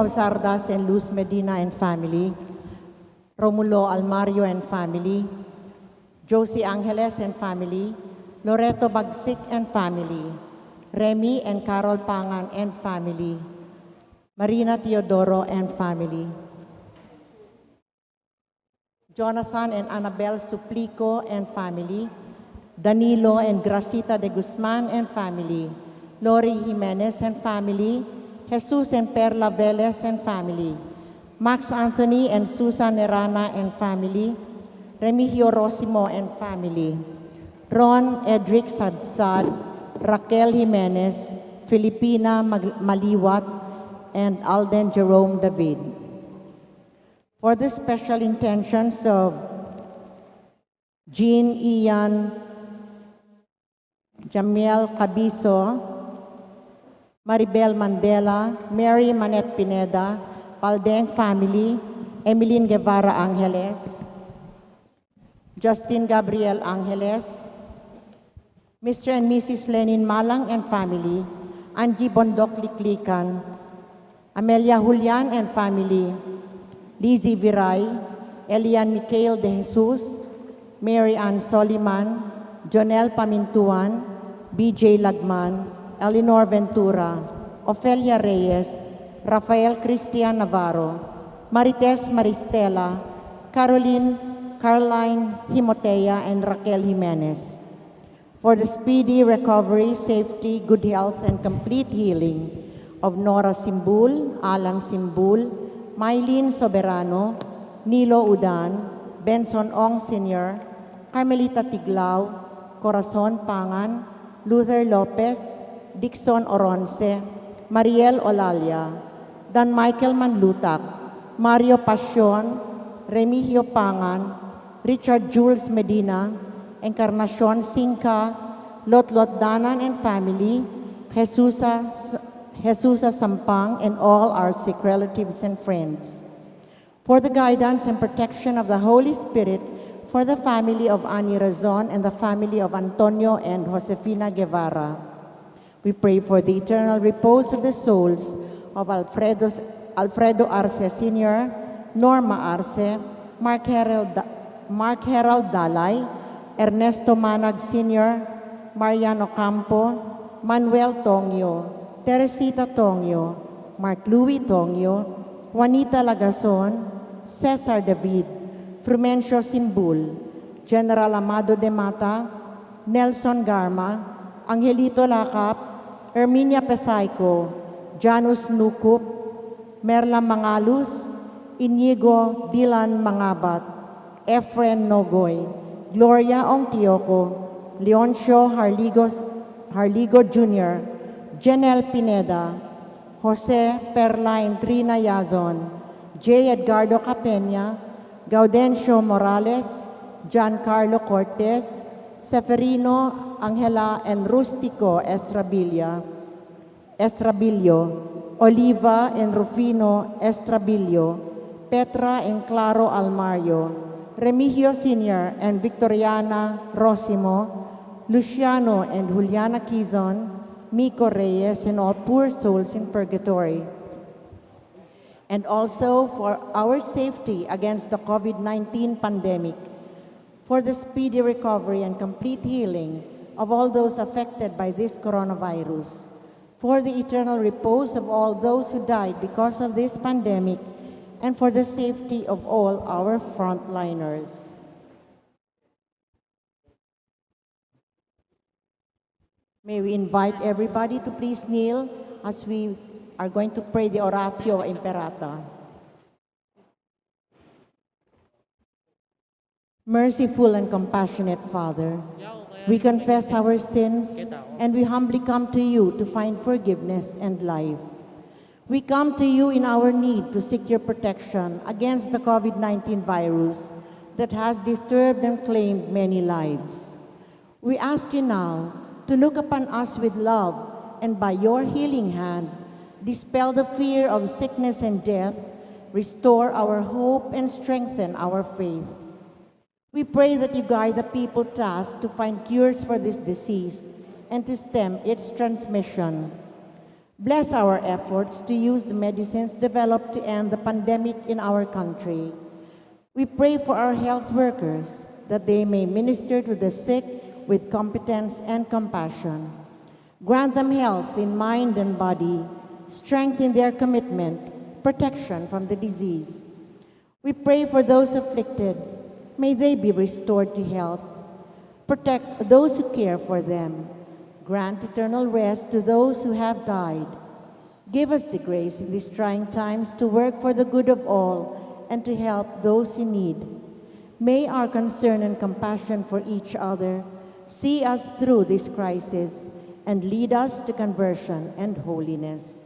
Sardas and Luz Medina and family, Romulo Almario and family, Josie Angeles and family, Loreto Bagsik and family, Remy and Carol Pangan and family, Marina Teodoro and family, Jonathan and Annabel Suplico and family, Danilo and Gracita de Guzman and family, Lori Jimenez and family, Jesus and Perla Velez and family, Max Anthony and Susan Nerana and family, Remigio Rosimo and family, Ron Edric Sadsad, Raquel Jimenez, Filipina Maliwat, and Alden Jerome David. For the special intentions of Jean Ian Jamiel Cabiso, Maribel Mandela, Mary Manette Pineda, Paldeng family, Emeline Guevara Angeles, Justin Gabriel Angeles, Mr. and Mrs. Lenin Malang and family, Angie Bondok Liklikan, Amelia Julian and family, Lizzie Viray, Elian Michael de Jesus, Mary Ann Soliman, Jonel Pamintuan, BJ Lagman, Eleanor Ventura, Ofelia Reyes, Rafael Cristian Navarro, Marites Maristela, Caroline Himotea, and Raquel Jimenez. For the speedy recovery, safety, good health, and complete healing of Nora Simbul, Alan Simbul, Mylene Soberano, Nilo Udan, Benson Ong Sr., Carmelita Tiglao, Corazon Pangan, Luther Lopez, Dixon Oronce, Mariel Olalia, Dan Michael Manlutak, Mario Pasion, Remigio Pangan, Richard Jules Medina, Encarnacion Sinca, Lotlot Danan and family, Jesusa Sampang, and all our sick relatives and friends. For the guidance and protection of the Holy Spirit, for the family of Ani Razon and the family of Antonio and Josefina Guevara. We pray for the eternal repose of the souls of Alfredo Arce Sr., Norma Arce, Mark Herald Dalay, Ernesto Manag Sr., Mariano Campo, Manuel Tongyo, Teresita Tongyo, Mark Louis Tongyo, Juanita Lagason, Cesar David, Frumencio Simbul, General Amado de Mata, Nelson Garma, Angelito Lacap, Herminia Pesaico, Janus Nukup, Merla Mangalus, Inigo Dylan Mangabat, Efren Nogoy, Gloria Ongtioco, Leoncio Harligo Jr., Janelle Pineda, Jose Perlain Trina Yazon, J. Edgardo Capena, Gaudencio Morales, Giancarlo Cortez, Seferino Angela and Rustico Estrabillo, Oliva and Rufino Estrabillo, Petra and Claro Almario, Remigio Sr. and Victoriana Rosimo, Luciano and Juliana Quizon, Miko Reyes, and all poor souls in purgatory. And also for our safety against the COVID-19 pandemic, for the speedy recovery and complete healing of all those affected by this coronavirus, for the eternal repose of all those who died because of this pandemic, and for the safety of all our frontliners. May we invite everybody to please kneel as we are going to pray the Oratio Imperata. Merciful and compassionate Father, we confess our sins and we humbly come to you to find forgiveness and life. We come to you in our need to seek your protection against the COVID-19 virus that has disturbed and claimed many lives. We ask you now to look upon us with love and by your healing hand, dispel the fear of sickness and death, restore our hope and strengthen our faith. We pray that you guide the people tasked to find cures for this disease and to stem its transmission. Bless our efforts to use the medicines developed to end the pandemic in our country. We pray for our health workers that they may minister to the sick with competence and compassion. Grant them health in mind and body, strengthen their commitment, protection from the disease. We pray for those afflicted. May they be restored to health. Protect those who care for them. Grant eternal rest to those who have died. Give us the grace in these trying times to work for the good of all and to help those in need. May our concern and compassion for each other see us through this crisis and lead us to conversion and holiness.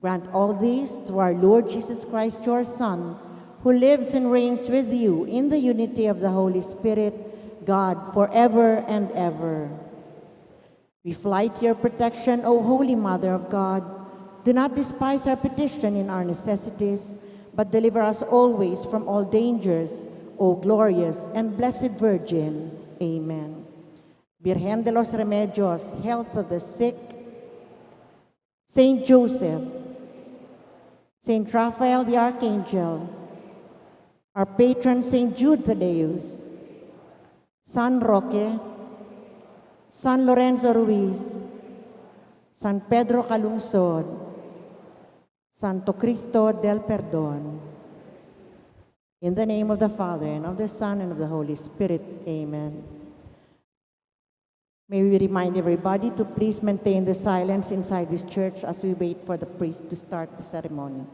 Grant all this through our Lord Jesus Christ, your Son, who lives and reigns with you in the unity of the Holy Spirit, God, forever and ever. We fly to your protection, O Holy Mother of God. Do not despise our petition in our necessities, but deliver us always from all dangers, O glorious and blessed Virgin. Amen. Virgen de los Remedios, health of the sick, Saint Joseph, Saint Raphael the Archangel, our patron Saint Jude Thaddeus, San Roque, San Lorenzo Ruiz, San Pedro Calungsod, Santo Cristo del Perdón. In the name of the Father, and of the Son, and of the Holy Spirit, amen. May we remind everybody to please maintain the silence inside this church as we wait for the priest to start the ceremony.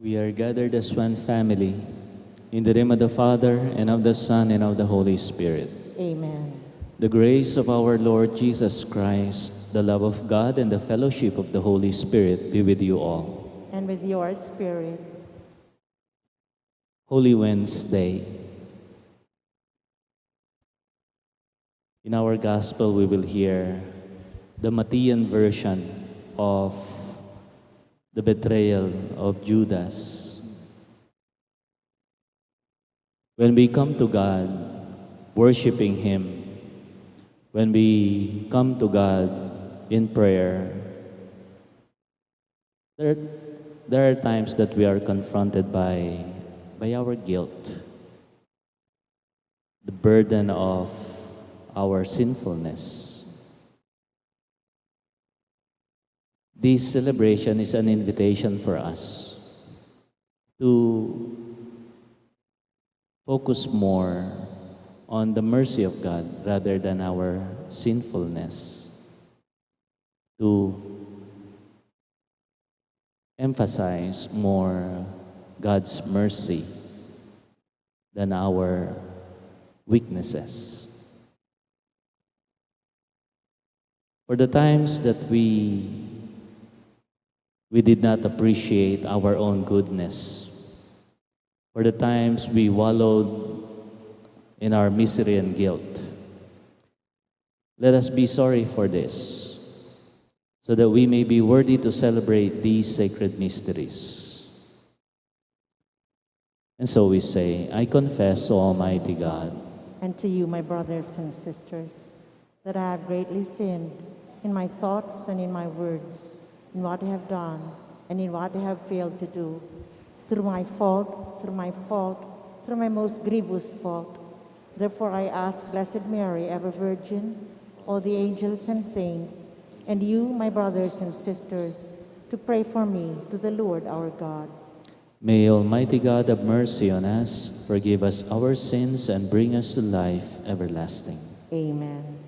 We are gathered as one family in the name of the Father, and of the Son, and of the Holy Spirit. Amen. The grace of our Lord Jesus Christ, the love of God, and the fellowship of the Holy Spirit be with you all. And with your spirit. Holy Wednesday. In our Gospel, we will hear the Matthean version of the betrayal of Judas. When we come to God, worshiping Him, when we come to God in prayer, there are times that we are confronted by our guilt, the burden of our sinfulness. This celebration is an invitation for us to focus more on the mercy of God rather than our sinfulness, to emphasize more God's mercy than our weaknesses. For the times that we did not appreciate our own goodness, for the times we wallowed in our misery and guilt, let us be sorry for this, so that we may be worthy to celebrate these sacred mysteries. And so we say, I confess, O Almighty God, And to you, my brothers and sisters, that I have greatly sinned in my thoughts and in my words, in what I have done and in what I have failed to do, through my fault, through my most grievous fault. Therefore I ask Blessed Mary, ever Virgin, all the angels and saints, and you, my brothers and sisters, to pray for me to the Lord our God. may Almighty God have mercy on us, forgive us our sins, and bring us to life everlasting. Amen.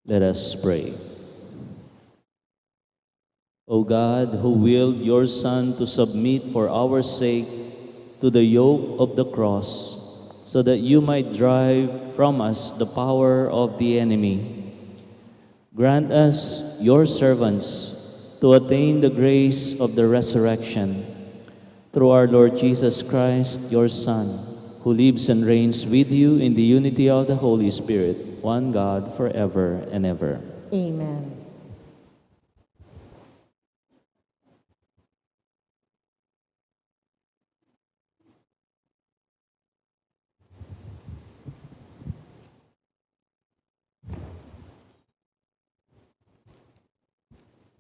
Let us pray. O God, who willed your Son to submit for our sake to the yoke of the cross, so that you might drive from us the power of the enemy, grant us, your servants, to attain the grace of the resurrection, through our Lord Jesus Christ, your Son, who lives and reigns with you in the unity of the Holy Spirit, one God, forever and ever. Amen.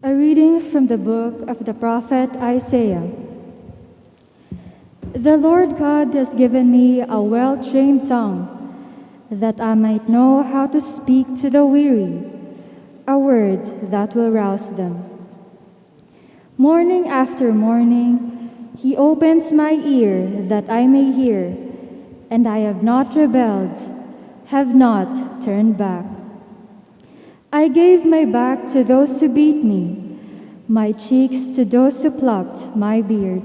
A reading from the book of the prophet Isaiah. The Lord God has given me a well-trained tongue, that I might know how to speak to the weary, a word that will rouse them. Morning after morning, he opens my ear that I may hear, and I have not rebelled, have not turned back. I gave my back to those who beat me, my cheeks to those who plucked my beard.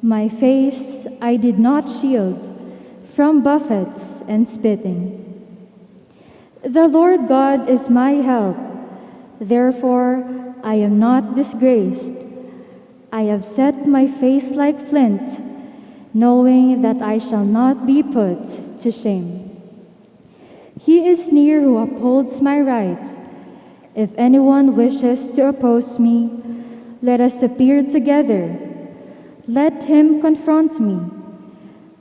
My face I did not shield from buffets and spitting. The Lord God is my help, therefore I am not disgraced. I have set my face like flint, knowing that I shall not be put to shame. He is near who upholds my rights. If anyone wishes to oppose me, let us appear together. Let him confront me.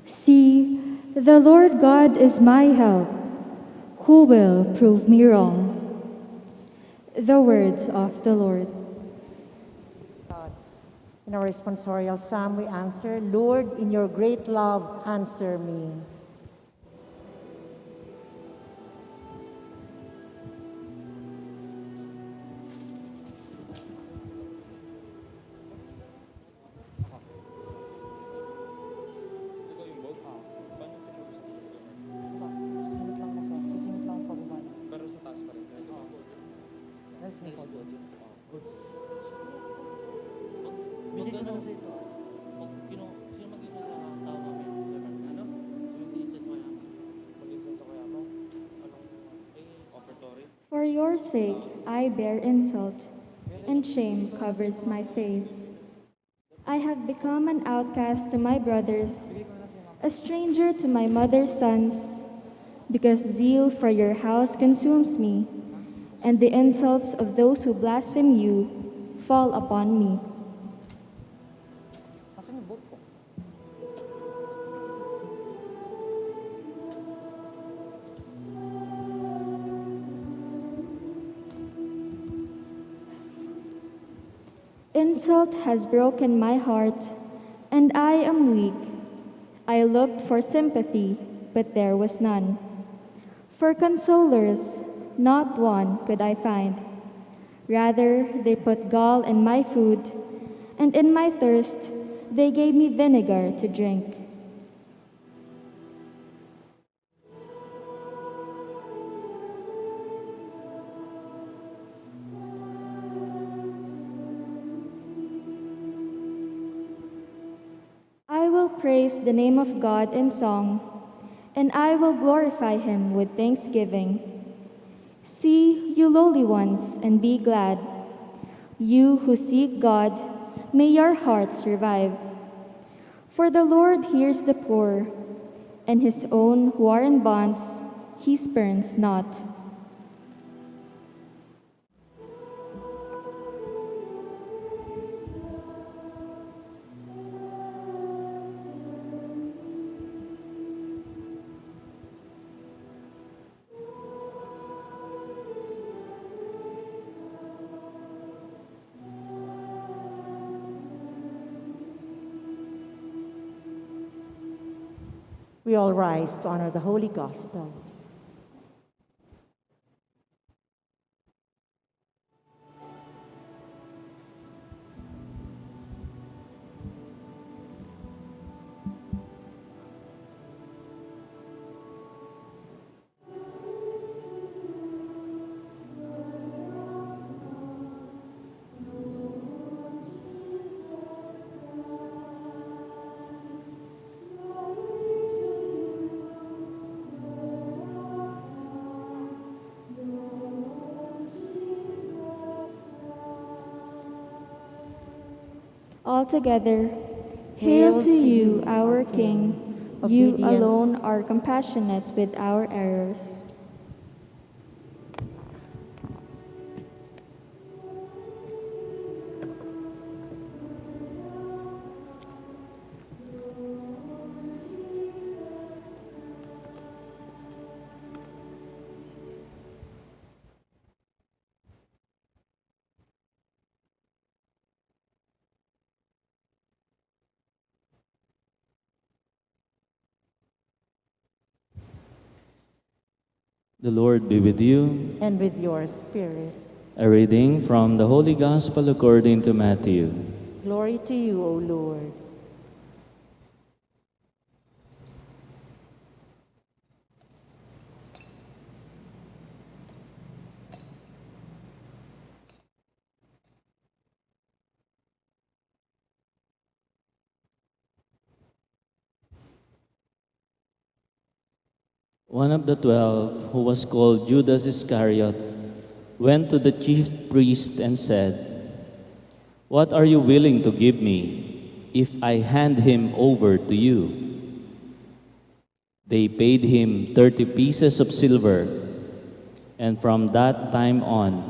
See, the Lord God is my help. Who will prove me wrong? The words of the Lord. In our responsorial psalm, we answer, Lord, in your great love, answer me. For your sake I bear insult, and shame covers my face. I have become an outcast to my brothers, a stranger to my mother's sons, because zeal for your house consumes me, and the insults of those who blaspheme you fall upon me. Insult has broken my heart, and I am weak. I looked for sympathy, but there was none. For consolers, not one could I find. Rather, they put gall in my food, and in my thirst, they gave me vinegar to drink. I will praise the name of God in song, and I will glorify him with thanksgiving. See, you lowly ones, and be glad. You who seek God, may your hearts revive. For the Lord hears the poor, and his own who are in bonds, he spurns not. We all rise to honor the Holy Gospel. Altogether, hail to you, our King. You Obedient. alone are compassionate with our errors. The Lord be with you. and with your spirit. A reading from the Holy Gospel according to Matthew. Glory to you, O Lord. One of the 12, who was called Judas Iscariot, went to the chief priest and said, "What are you willing to give me if I hand him over to you?" They paid him 30 pieces of silver, and from that time on,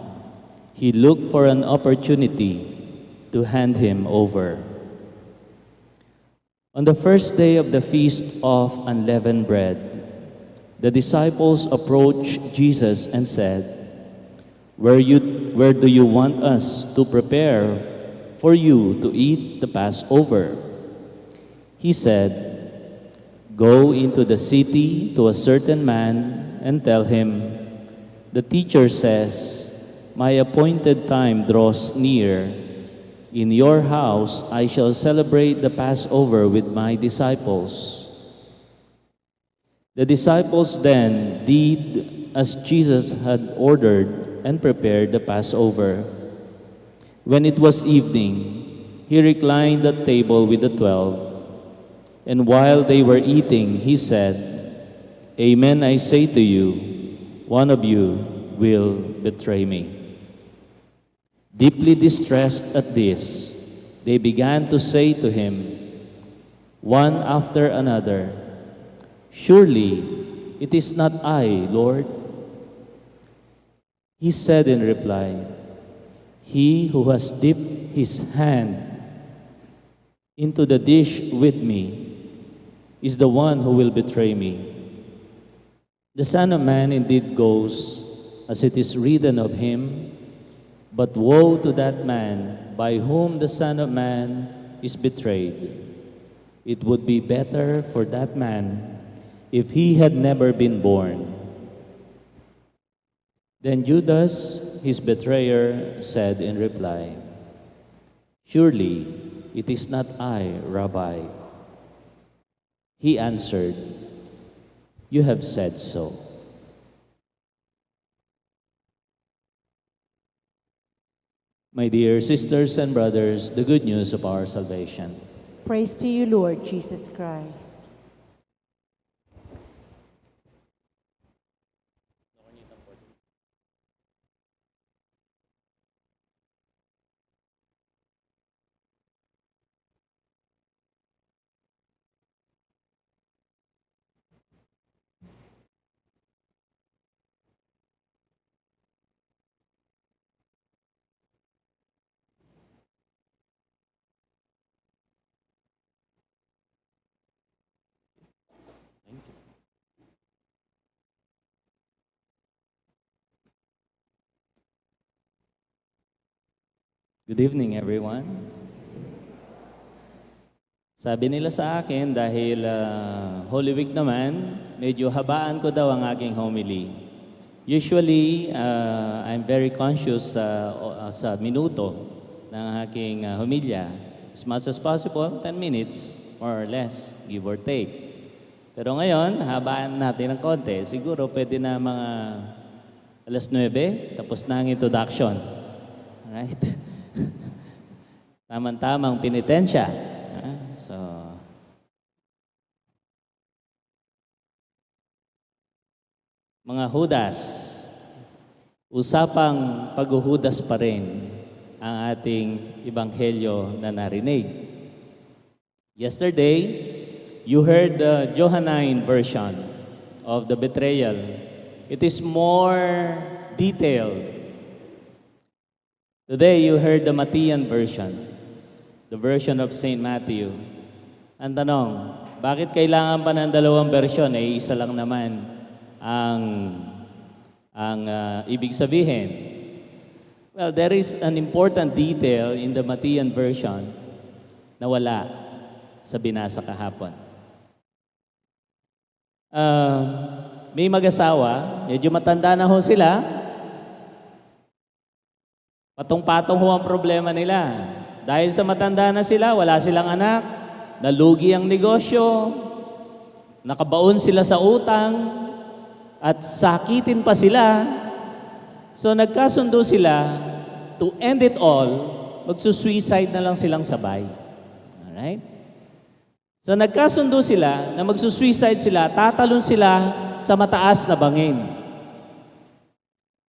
he looked for an opportunity to hand him over. On the first day of the feast of unleavened bread, the disciples approached Jesus and said, Where do you want us to prepare for you to eat the Passover?" He said, "Go into the city to a certain man and tell him, 'The teacher says, my appointed time draws near. In your house I shall celebrate the Passover with my disciples.'" The disciples then did as Jesus had ordered and prepared the Passover. When it was evening, he reclined at table with the 12, and while they were eating, he said, "Amen, I say to you, one of you will betray me." Deeply distressed at this, they began to say to him, one after another, "Surely it is not I, Lord." He said in reply, "He who has dipped his hand into the dish with me is the one who will betray me. The Son of Man indeed goes as it is written of him, but woe to that man by whom the Son of Man is betrayed. It would be better for that man if he had never been born." Then Judas, his betrayer, said in reply, "Surely it is not I, Rabbi." He answered, "You have said so." My dear sisters and brothers, the good news of our salvation. Praise to you, Lord Jesus Christ. Good evening, everyone. Sabi nila sa akin, dahil Holy Week naman, medyo habaan ko daw ang aking homily. Usually, I'm very conscious sa minuto ng aking homilya. As much as possible, 10 minutes, more or less, give or take. Pero ngayon, habaan natin ng konti. Siguro pwede na mga 9:00, tapos na ang introduction. Alright? Tamang-tamang penitensya. So, mga Judas, usapang paghuhudas pa rin ang ating ebanghelyo na narinig. Yesterday, you heard the Johannine version of the betrayal. It is more detailed. Today, you heard the Matthean version, the version of St. Matthew. Ang tanong, bakit kailangan pa ng dalawang version? Isa lang naman ang ibig sabihin. Well, there is an important detail in the Matthean version na wala sa binasa kahapon. May mag-asawa medyo matanda na ho sila. Patong-patong ho ang problema nila. Dahil sa matanda na sila, wala silang anak, nalugi ang negosyo, nakabaon sila sa utang, at sakitin pa sila. So nagkasundo sila, to end it all, magsusuicide na lang silang sabay. Alright? So nagkasundo sila na magsusuicide sila, tatalon sila sa mataas na bangin.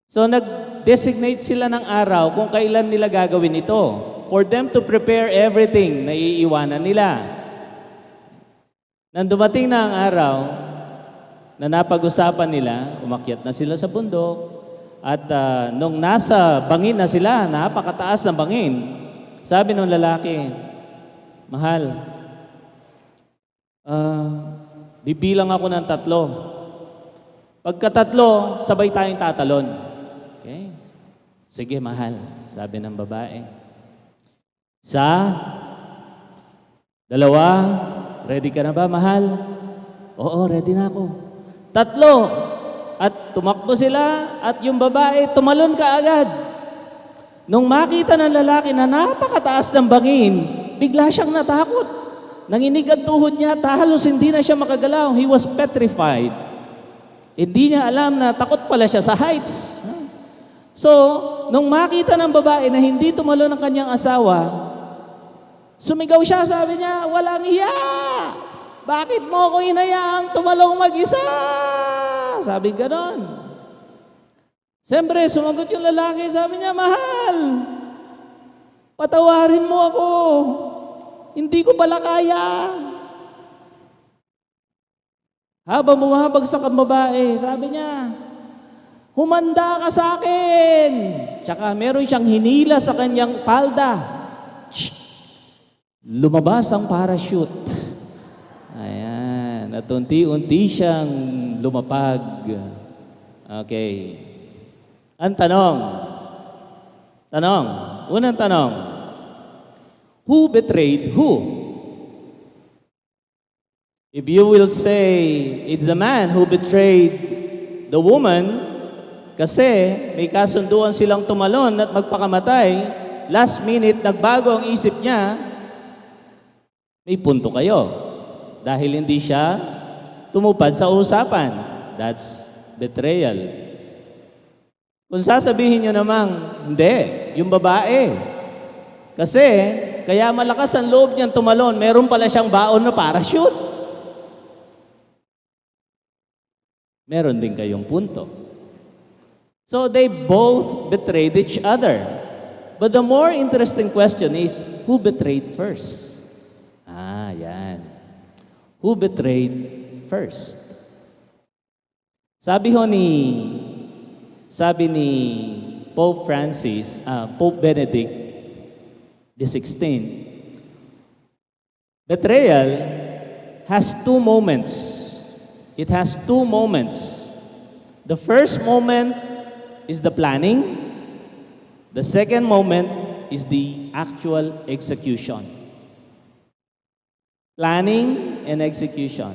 So nag-designate sila ng araw kung kailan nila gagawin ito for them to prepare everything na iiwanan nila. Nang dumating na ang araw na napag-usapan nila, umakyat na sila sa bundok at nung nasa bangin na sila, napakataas ng bangin, sabi ng lalaki, "Mahal, bibilang ako ng 3. Pagka-3, sabay tayong tatalon." Okay? "Sige, mahal," sabi ng babae. 1, 2, ready ka na ba, mahal? "Oo, ready na ako." 3, at tumakbo sila at yung babae tumalon kaagad. Nung makita ng lalaki na napakataas ng bangin, bigla siyang natakot. Nanginig ang tuhod niya, halos hindi na siya makagalaw. He was petrified. Hindi niya alam na takot pala siya sa heights. So, nung makita ng babae na hindi tumalon ang kanyang asawa, sumigaw siya, sabi niya, "Walang iya! Bakit mo ako hinayaang tumalong mag-isa?" Sabi ganon. Siyempre, sumagot yung lalaki, sabi niya, "Mahal, patawarin mo ako. Hindi ko pala kaya." Habang bumabagsak ang babae, sabi niya, "Humanda ka sa akin." Tsaka meron siyang hinila sa kanyang palda. Shhh! Lumabas ang parachute. Ayan. At unti-unti siyang lumapag. Okay. Ang tanong. Unang tanong. Who betrayed who? If you will say, it's the man who betrayed the woman, kasi may kasunduan silang tumalon at magpakamatay, last minute, nagbago ang isip niya, may punto kayo. Dahil hindi siya tumupad sa usapan. That's betrayal. Kung sasabihin nyo namang, hindi, yung babae. Kasi, kaya malakas ang loob niyang tumalon, meron pala siyang baon na parachute. Meron din kayong punto. So they both betrayed each other. But the more interesting question is, who betrayed first? Yan. Who betrayed first? Sabi ni Pope Francis, Pope Benedict XVI, betrayal has 2 moments. It has 2 moments. The first moment is the planning. The second moment is the actual execution. Planning and execution.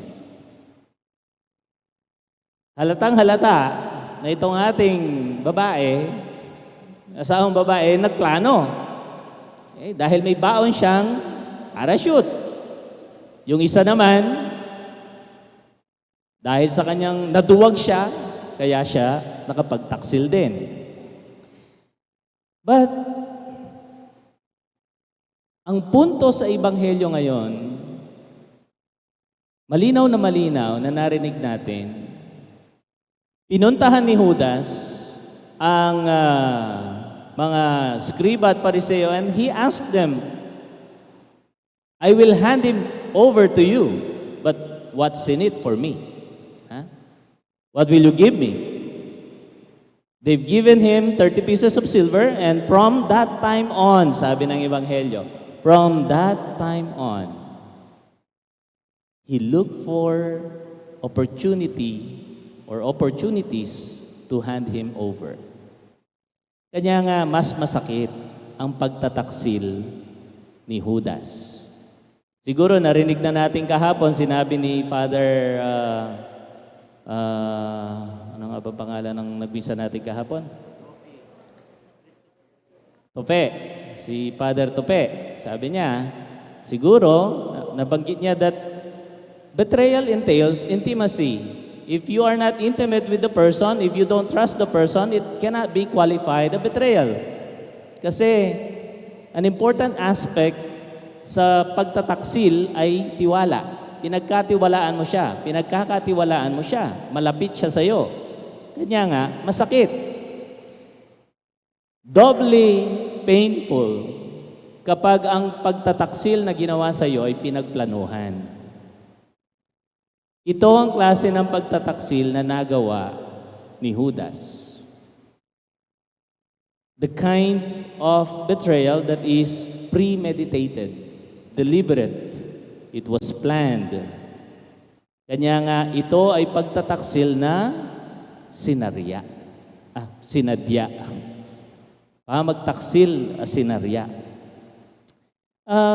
Halatang-halata na itong ating babae, asawang babae, nagplano. Dahil may baon siyang parachute. Yung isa naman, dahil sa kanyang naduwag siya, kaya siya nakapagtaksil din. But, ang punto sa Ebanghelyo ngayon, malinaw na narinig natin, pinuntahan ni Judas ang mga skriba at pariseo and he asked them, "I will hand him over to you, but what's in it for me? What will you give me?" They've given him 30 pieces of silver and from that time on, sabi ng Ebanghelyo, from that time on, he looked for opportunity or opportunities to hand him over. Kanya nga mas masakit ang pagtataksil ni Judas. Siguro narinig na natin kahapon, sinabi ni Father, ano nga nga ba pangalan ng nagbisa natin kahapon? Tope. Si Father Tope. Sabi niya, siguro, nabanggit niya that betrayal entails intimacy. If you are not intimate with the person, if you don't trust the person, it cannot be qualified a betrayal. Kasi, an important aspect sa pagtataksil ay tiwala. Pinagkatiwalaan mo siya. Pinagkakatiwalaan mo siya. Malapit siya sa'yo. Kanya nga, masakit. Doubly painful kapag ang pagtataksil na ginawa sa'yo ay pinagplanuhan. Ito ang klase ng pagtataksil na nagawa ni Judas. The kind of betrayal that is premeditated, deliberate. It was planned. Kanya nga, ito ay pagtataksil na sinadya. Magtaksil, sinadya.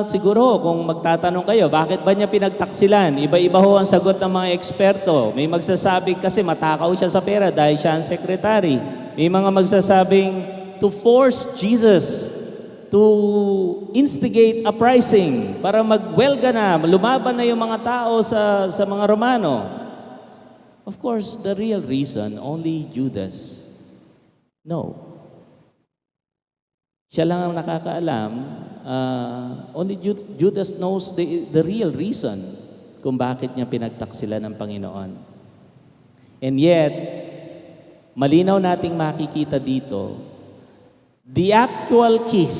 Siguro, kung magtatanong kayo, bakit ba niya pinagtaksilan? Iba-iba ho ang sagot ng mga eksperto. May magsasabi kasi matakaw siya sa pera dahil siya ang sekretary. May mga magsasabing to force Jesus to instigate uprising para magwelga na, lumaban na yung mga tao sa mga Romano. Of course, the real reason, only Judas know. Siya lang ang nakakaalam. Only Judas knows the real reason kung bakit niya pinagtaksilan ng Panginoon. And yet, malinaw nating makikita dito, the actual kiss,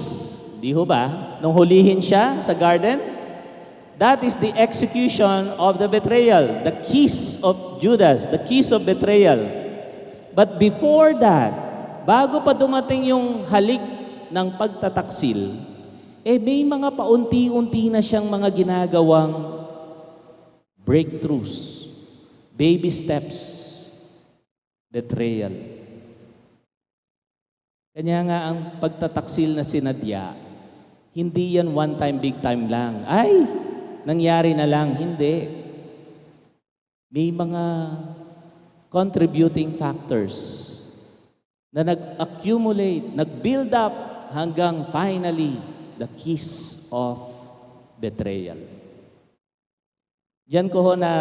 di ho ba? Nung hulihin siya sa garden, that is the execution of the betrayal, the kiss of Judas, the kiss of betrayal. But before that, bago pa dumating yung halik ng pagtataksil, may mga paunti-unti na siyang mga ginagawang breakthroughs, baby steps, betrayal. Kanya nga ang pagtataksil na sinadya, hindi yan one time, big time lang. Ay, nangyari na lang. Hindi. May mga contributing factors na nag-accumulate, nag-build up hanggang finally, the kiss of betrayal. Diyan ko ho na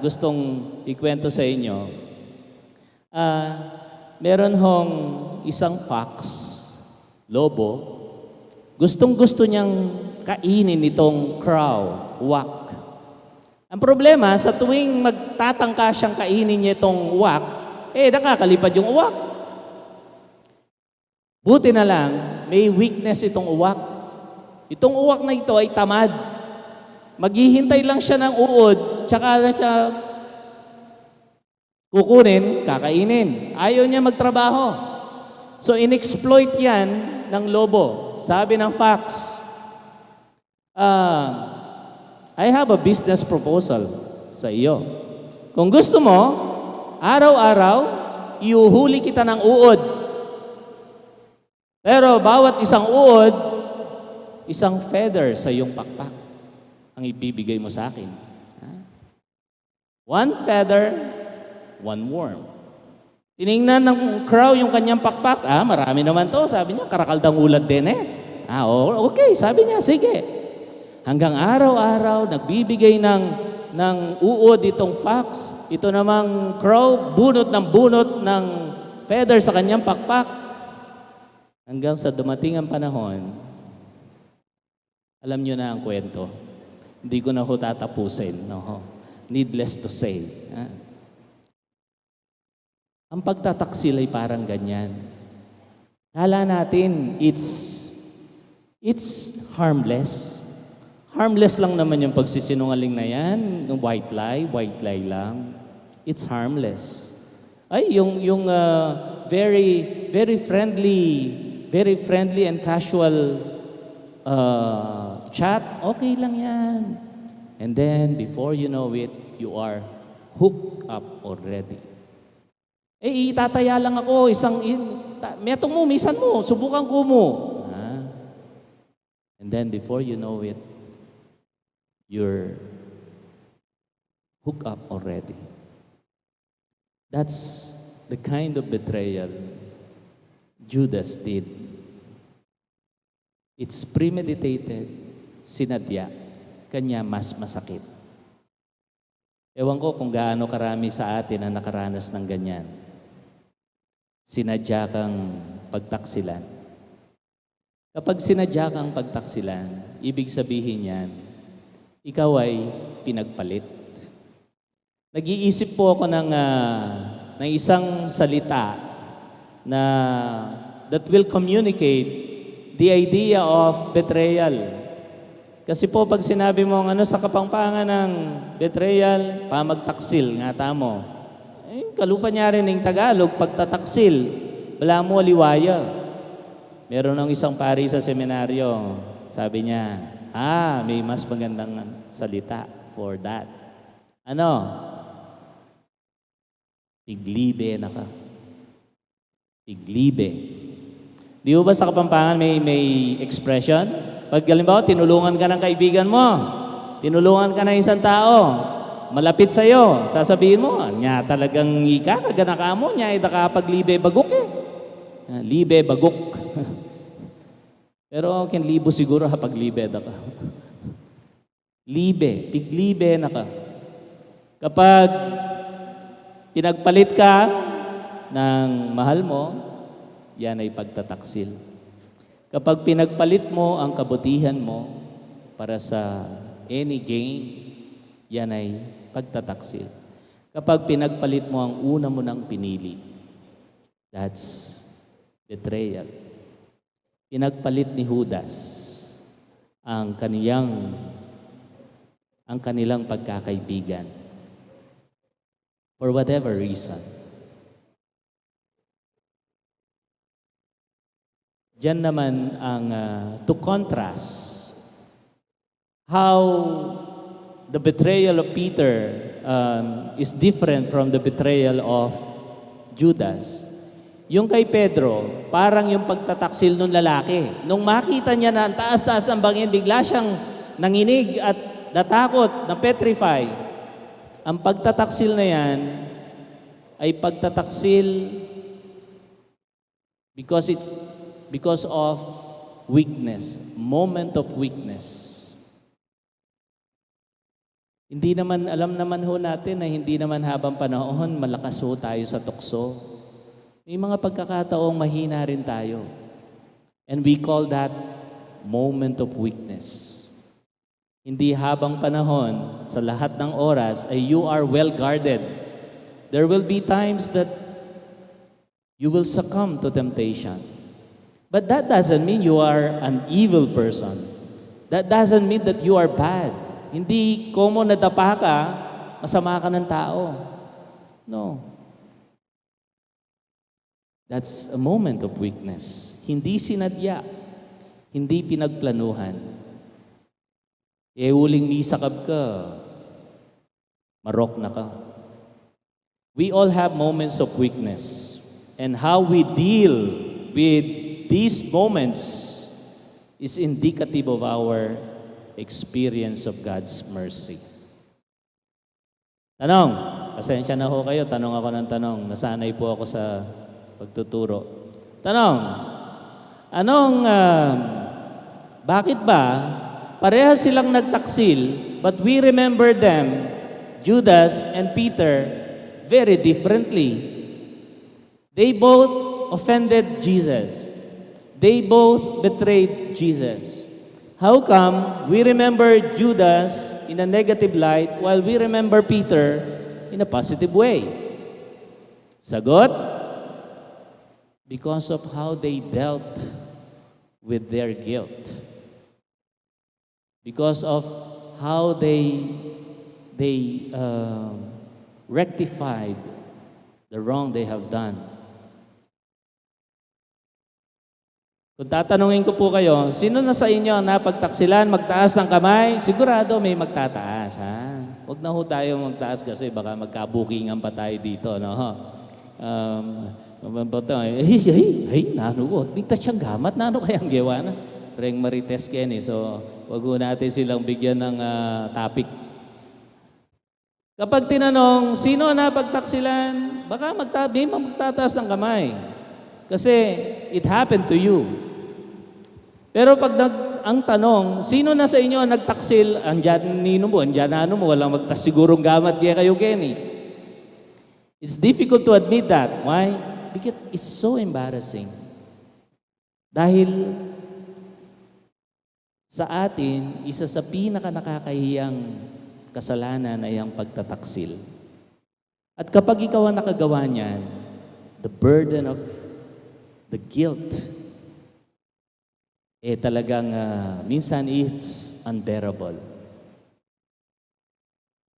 gustong ikwento sa inyo. Meron hong isang fox, lobo, gustong-gusto niyang kainin itong crow, uwak. Ang problema, sa tuwing magtatangka siyang kainin niya itong uwak, nakakalipad yung uwak. Buti na lang, may weakness itong uwak. Itong uwak na ito ay tamad. Maghihintay lang siya ng uod, tsaka na siya kukunin, kakainin. Ayaw niya magtrabaho. So, inexploit yan ng lobo. Sabi ng fox, I have a business proposal sa iyo. Kung gusto mo, araw-araw, iuhuli kita ng uod. Pero bawat isang uod, isang feather sa iyong pakpak ang ibibigay mo sa akin. One feather, one worm. Tiningnan ng crow yung kanyang pakpak. Marami naman to. Sabi niya, karakaldang ulad din eh. Okay. Sabi niya, sige. Hanggang araw-araw, nagbibigay ng uod itong fox. Ito namang crow, bunot ng feather sa kanyang pakpak. Hanggang sa dumating ang panahon, alam nyo na ang kwento. Hindi ko na ho tatapusin. No? Needless to say. Ang pagtataksil ay parang ganyan. Kala natin, it's harmless. Harmless lang naman yung pagsisinungaling na yan. Yung white lie lang. It's harmless. Ay, yung very friendly and casual chat, okay lang yan. And then, before you know it, you are hooked up already. Itataya lang ako, metong mo, misan mo, subukan ko mo. And then, before you know it, you're hooked up already. That's the kind of betrayal Judas did. It's premeditated, sinadya, kanya mas masakit. Ewan ko kung gaano karami sa atin ang nakaranas ng ganyan. Sinadya kang pagtaksilan. Kapag sinadya kang pagtaksilan, ibig sabihin yan, ikaw ay pinagpalit. Nag-iisip po ako ng isang salita na that will communicate the idea of betrayal. Kasi po pag sinabi mo sa kapampangan ng betrayal, pamagtaksil, nga tamo. Kalupa niya rin ng Tagalog, pagtataksil, wala mo liwaya. Meron ng isang pari sa seminaryo, sabi niya, may mas magandang salita for that. Ano? Piglibe na ka. Piglibe. Di ba sa kapampangan may expression? Pag halimbawa, tinulungan ka ng kaibigan mo, tinulungan ka ng isang tao, malapit sa'yo, sasabihin mo, niya talagang ika, kaganaka mo, niya paglibe bagok eh. Libe bagok. Pero kinlibo siguro paglibe na ka. Libe, piglibe na ka. Kapag pinagpalit ka ng mahal mo, yan ay pagtataksil. Kapag pinagpalit mo ang kabutihan mo para sa any gain, yan ay pagtataksil. Kapag pinagpalit mo ang una mo nang pinili, that's betrayal. Pinagpalit ni Judas ang kanilang pagkakaibigan for whatever reason. Diyan naman ang to contrast how the betrayal of Peter is different from the betrayal of Judas. Yung kay Pedro, parang yung pagtataksil ng lalaki. Nung makita niya na ang taas-taas ng bangin, bigla siyang nanginig at natakot, na-petrify. Ang pagtataksil na yan ay pagtataksil because of weakness, moment of weakness. Hindi naman, alam naman ho natin na hindi naman habang panahon malakas ho tayo sa tukso. May mga pagkakataong mahina rin tayo. And we call that moment of weakness. Hindi habang panahon, sa lahat ng oras, ay you are well guarded. There will be times that you will succumb to temptation. But that doesn't mean you are an evil person. That doesn't mean that you are bad. Hindi komo nadapa ka, masama ka ng tao. No. That's a moment of weakness. Hindi sinadya. Hindi pinagplanuhan. Uling misakab ka, marok na ka. We all have moments of weakness. And how we deal with these moments is indicative of our experience of God's mercy. Tanong, pasensya na ho kayo, tanong ako ng tanong. Nasanay po ako sa pagtuturo. Tanong, bakit ba parehas silang nagtaksil, but we remember them, Judas and Peter, very differently? They both offended Jesus. They both betrayed Jesus. How come we remember Judas in a negative light while we remember Peter in a positive way? Sagot? Because of how they dealt with their guilt. Because of how they rectified the wrong they have done. Kung tatanungin ko po kayo, sino na sa inyo ang napagtaksilan, magtaas ng kamay? Sigurado may magtataas, ha? Huwag na ho tayo magtaas kasi baka magkabukingan pa tayo dito, no? Nano, bigta siyang gamat, nano kayang gawa na? Reng marites ken, so wag ho natin silang bigyan ng topic. Kapag tinanong, sino na pagtaksilan? Baka magtataas ng kamay. Kasi it happened to you. Pero pag ang tanong, sino na sa inyo ang nagtaksil? Andyan nino mo, andyan na ano mo, walang magtasigurong gamat kaya kayo, Kenny. It's difficult to admit that. Why? Because it's so embarrassing. Dahil sa atin, isa sa pinaka-nakakahiyang kasalanan ay ang pagtataksil. At kapag ikaw ang nakagawa niyan, the burden of the guilt, talagang minsan it's unbearable.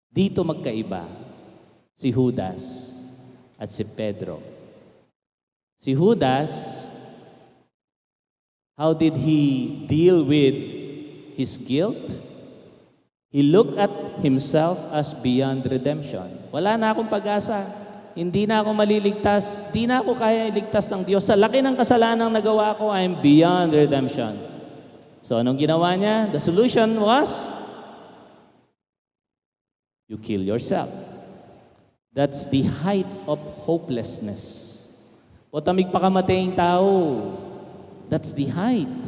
Dito magkaiba si Judas at si Pedro. Si Judas, how did he deal with his guilt? He looked at himself as beyond redemption. Wala na akong pag-asa. Hindi na ako maliligtas. Hindi na ako kaya iligtas ng Diyos. Sa laki ng kasalanang nagawa ko, I am beyond redemption. So anong ginawa niya? The solution was, you kill yourself. That's the height of hopelessness. O tamig pakamatayang tao. That's the height.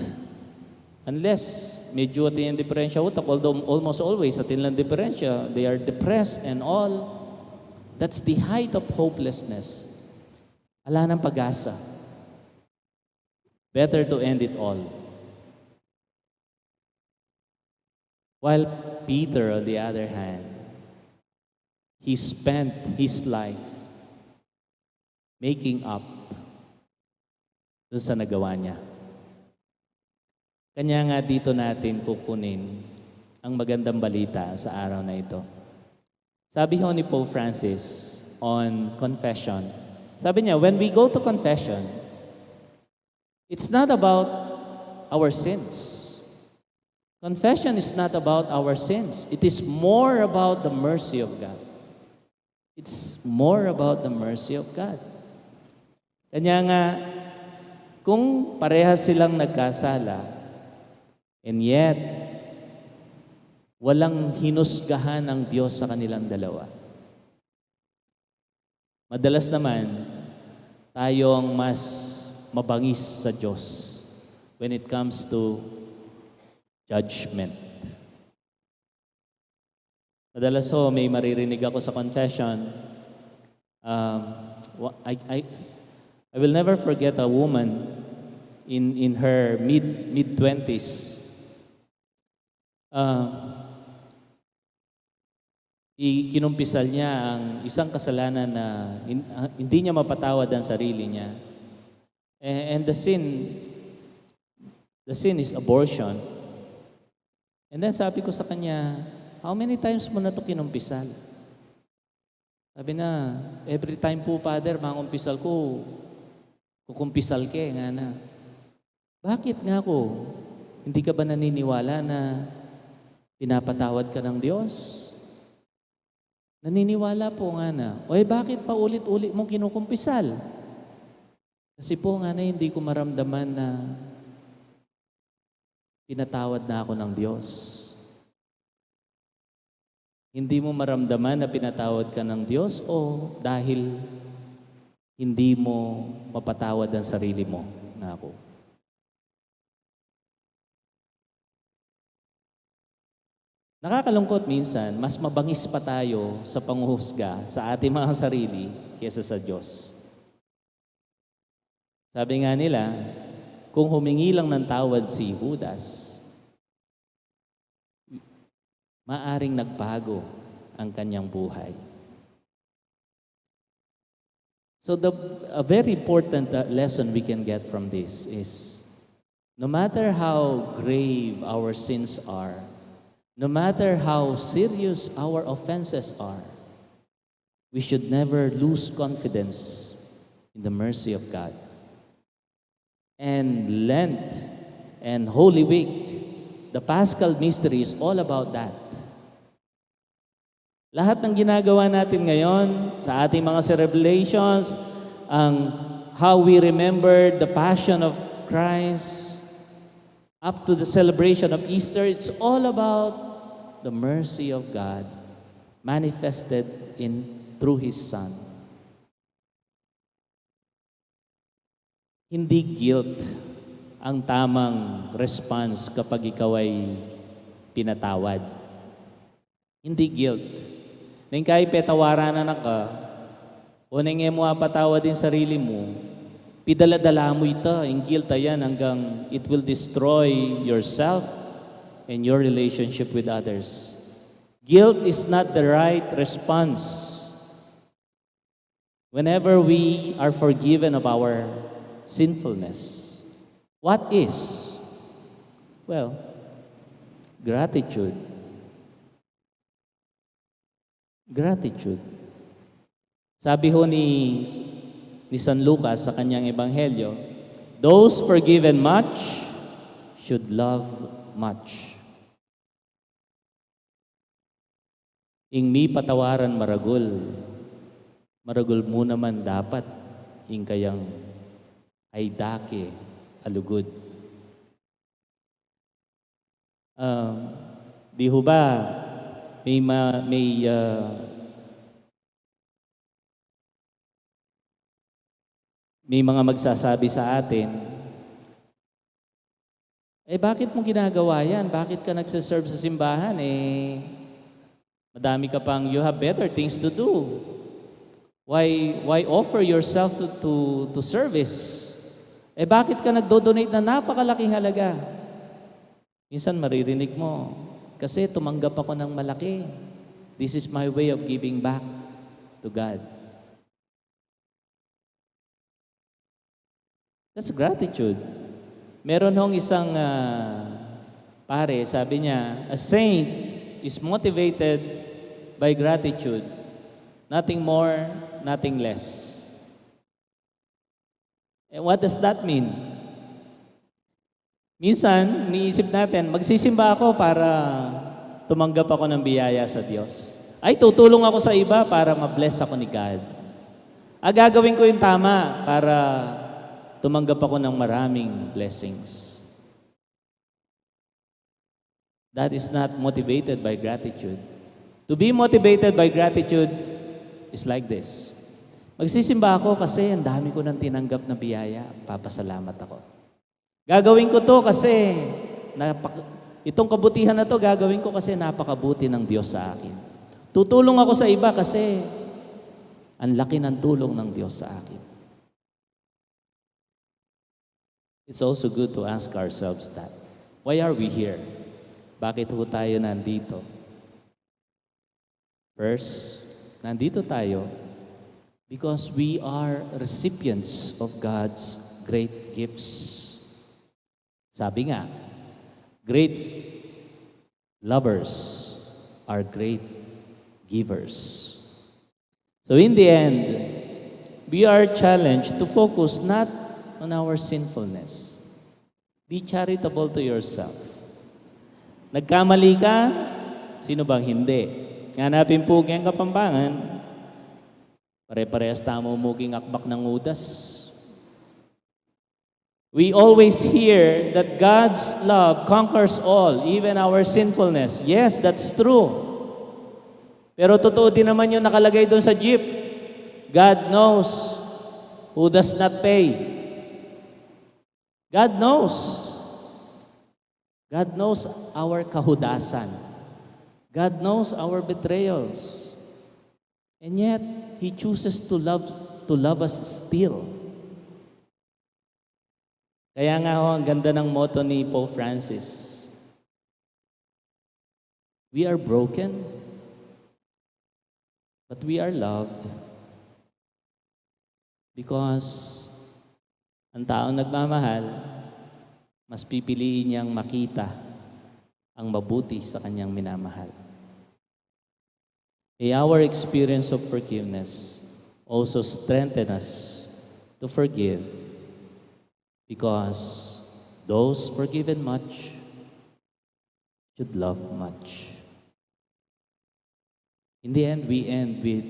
Unless medyo atin yung diferensya utak, although almost always atin lang diferensya, they are depressed and all. That's the height of hopelessness. Ala ng pag-asa. Better to end it all. While Peter, on the other hand, he spent his life making up dun sa nagawa niya. Kanya nga dito natin kukunin ang magandang balita sa araw na ito. Sabi ho ni Pope Francis on confession, sabi niya, when we go to confession, it's not about our sins. Confession is not about our sins. It is more about the mercy of God. It's more about the mercy of God. Kanya nga, kung parehas silang nagkasala, and yet, walang hinusgahan ng Diyos sa kanilang dalawa. Madalas naman, tayo ang mas mabangis sa Diyos when it comes to judgment. Madalas may maririnig ako sa confession. I will never forget a woman in her mid-20s. Kinumpisal niya ang isang kasalanan na hindi niya mapatawad ang sarili niya. And the sin is abortion. And then sabi ko sa kanya, how many times mo na ito kinumpisal? Sabi na, every time po, Father, mangumpisal ko, kukumpisal ke, nga na. Bakit nga ko? Hindi ka ba naniniwala na pinapatawad ka ng Diyos? Naniniwala po nga na. Bakit pa ulit-ulit mong kinukumpisal? Kasi po nga na hindi ko maramdaman na pinatawad na ako ng Diyos. Hindi mo maramdaman na pinatawad ka ng Diyos o dahil hindi mo mapatawad ang sarili mo na ako? Nakakalungkot minsan, mas mabangis pa tayo sa panghuhusga sa ating mga sarili kaysa sa Diyos. Sabi nga nila, kung humingi lang ng tawad si Judas, maaring nagbago ang kanyang buhay. So a very important lesson we can get from this is, no matter how grave our sins are, no matter how serious our offenses are, we should never lose confidence in the mercy of God. And Lent and Holy Week, the Paschal mystery is all about that. Lahat ng ginagawa natin ngayon sa ating mga celebrations, how we remember the Passion of Christ, up to the celebration of Easter, it's all about the mercy of God manifested through His Son. Hindi guilt ang tamang response kapag ikaw ay pinatawad. Hindi guilt. Nang kay petawaran na ka, o nang mo apatawad din sarili mo, pidala-dala mo ito, yung guilt yan hanggang it will destroy yourself and your relationship with others. Guilt is not the right response. Whenever we are forgiven of our sinfulness, what is? Well, gratitude. Gratitude. Sabi ho ni San Lucas sa kanyang ebanghelyo, those forgiven much should love much. Ing mi patawaran maragul, maragul mo naman dapat, ing kayang ay dake alugod. Di ho ba may mga magsasabi sa atin, bakit mo ginagawa yan? Bakit ka nagsaserve sa simbahan? Madami ka pang, you have better things to do. Why offer yourself to service? Bakit ka nagdo-donate na napakalaking halaga? Minsan maririnig mo, kasi tumanggap ako ng malaki. This is my way of giving back to God. That's gratitude. Meron hong isang pare, sabi niya, a saint is motivated by gratitude. Nothing more, nothing less. And what does that mean? Minsan, niisip natin, magsisimba ako para tumanggap ako ng biyaya sa Diyos. Ay, tutulong ako sa iba para ma-bless ako ni God. Gagawin ko yung tama para tumanggap ako ng maraming blessings. That is not motivated by gratitude. To be motivated by gratitude is like this. Magsisimba ako kasi ang dami ko nang tinanggap na biyaya. Papasalamat ako. Gagawin ko to kasi itong kabutihan na to gagawin ko kasi napakabuti ng Diyos sa akin. Tutulong ako sa iba kasi ang laki ng tulong ng Diyos sa akin. It's also good to ask ourselves that. Why are we here? Bakit ho tayo nandito? First, nandito tayo because we are recipients of God's great gifts. Sabi nga, great lovers are great givers. So in the end, we are challenged to focus not on our sinfulness. Be charitable to yourself. Nagkamali ka, sino bang hindi? Hanapin po kayang Kapampangan, pare-parehas tamo muking akbak ng udas. We always hear that God's love conquers all, even our sinfulness. Yes, that's true. Pero totoo din naman yung nakalagay doon sa jeep. God knows who does not pay. God knows. God knows our kahudasan. God knows our betrayals. And yet, He chooses to love us still. Kaya nga ho, ang ganda ng motto ni Pope Francis. We are broken, but we are loved because ang taong nagmamahal, mas pipiliin niyang makita ang mabuti sa kanyang minamahal. Our experience of forgiveness also strengthens us to forgive because those forgiven much should love much. In the end, we end with